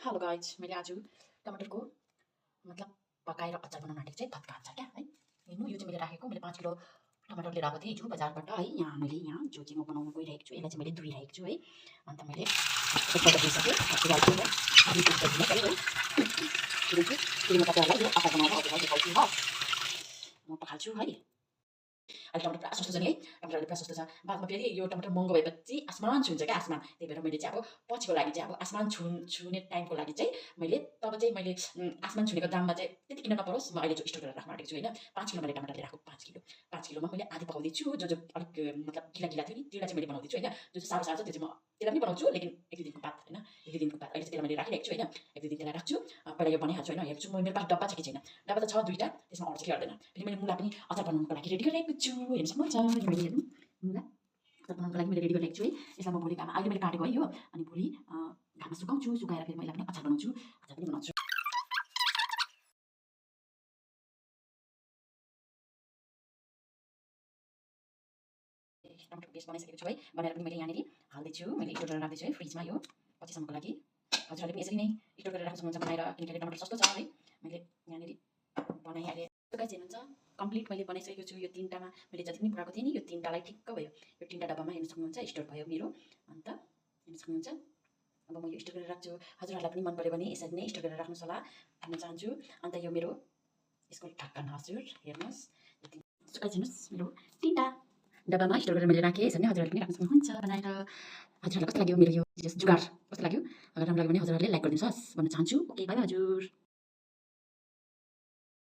Hello guys, मैले आज टमाटरको मतलब पकाएर अचार बनाउन आँटेको चाहिँ भत्का अचार क्या है। हेर्नु, यो चाहिँ मैले राखेको, मैले 5 किलो टमाटर लिएर आएको थिएँ हिजो बजारबाट है। यहाँ जो चाहिँ म बनाउन गइरहेको छु, यसलाई चाहिँ मैले धोइरहेको छु है। अन्त मैले एकपल्ट धोइसकेँ, हाल्छु है, अलि दुध दिनु पऱ्यो है। फेरि म तपाईँहरूलाई यो अचार बनाएर हजुरलाई देखाउँछु ल। म पखाल्छु है। अहिले टमाटर पुरा सस्तो छ नि है, टमाटरले पुरा सस्तो छ। बादमा फेरि यो टमाटर महँगो भएपछि आसमान छुन्छ क्या, आसमान। त्यही भएर मैले चाहिँ अब पछिको लागि चाहिँ अब आसमान छुने टाइमको लागि चाहिँ मैले आसमान छुनेको दाममा चाहिँ त्यति किन नपरोस्, म अहिले जो स्टोर गरेर राख्न आँटेको छु होइन। 5 किलो मैले टमाटर लिएर आएको, 5 किलोमा मैले आधी पकाउँदैछु। जो अलिक मतलब गिला थियो नि, त्यसलाई चाहिँ मैले बनाउँदैछु होइन। जो चाहिँ सानो सानो छ त्यो चाहिँ म त्यसलाई पनि बनाउँछु, लेकिन 1-2 दिनको बाद होइन, 1-2 दिनको बाद। अहिले चाहिँ त्यसलाई मैले राखिरहेको छु होइन, 1-2 दिन त्यसलाई राख्छु। पहिला यो बनाइहाल्छु होइन, हेर्छु म मेरो पास डब्बा छ कि छैन। डब्बा त छ 2टा, त्यसमा अड्छ कि अड्दैन। फेरि मैले मुला पनि अचार बनाउनुको लागि रेडी गरिरहेको छु, हेर्न सक्नुहुन्छ। यो मैले हेर्नु मुला अचार बनाउनुको लागि मैले रेडी गरिरहेको छु है। यसलाई म भोलि घाममा, अहिले मैले काटेको है यो, अनि भोलि घाममा सुकाउँछु, सुकाएर फेरि मैले पनि अचार बनाउँछु, अचार पनि बनाउँछु। टमाटरको पेस्ट बनाइसकेको छु है, बनाएर पनि मैले यहाँनिर हाल्दैछु, मैले स्टोर गरेर राख्दैछु है फ्रिजमा यो पछिसम्मको लागि। हजुरहरूले पनि यसरी नै स्टोर गरेर राख्न सक्नुहुन्छ बनाएर, किनकि टमाटर सस्तो छ है। मैले यहाँनिर बनाइहालेँ। गाइस हेर्नुहुन्छ, कम्प्लिट मैले बनाइसकेको छु। यो 3टामा मैले जति पनि पुऱ्याएको थिएँ नि, यो 3टालाई ठिक्क भयो। यो 3टा डब्बामा हेर्न सक्नुहुन्छ स्टोर भयो मेरो। अन्त हेर्न सक्नुहुन्छ, अब म यो स्टोर गरेर राख्छु। हजुरहरूलाई पनि मन पऱ्यो भने यसरी नै स्टोर गरेर राख्नु होला भन्न चाहन्छु। अन्त यो मेरो यसको ढक्कन हजुर हेर्नुहोस्, गाइस हेर्नुहोस्, मेरो 3टा डब्बामा स्टोर गरेर मैले राखेँ। यसरी नै हजुरहरूले पनि राख्न सक्नुहुन्छ बनाएर। हजुरहरूलाई कस्तो लाग्यो मेरो यो जुगाड, कस्तो लाग्यो? अगर राम्रो लाग्यो भने हजुरहरूले लाइक गरिदिनुहोस् भन्न चाहन्छु। ओके, बाई बाई हजुर।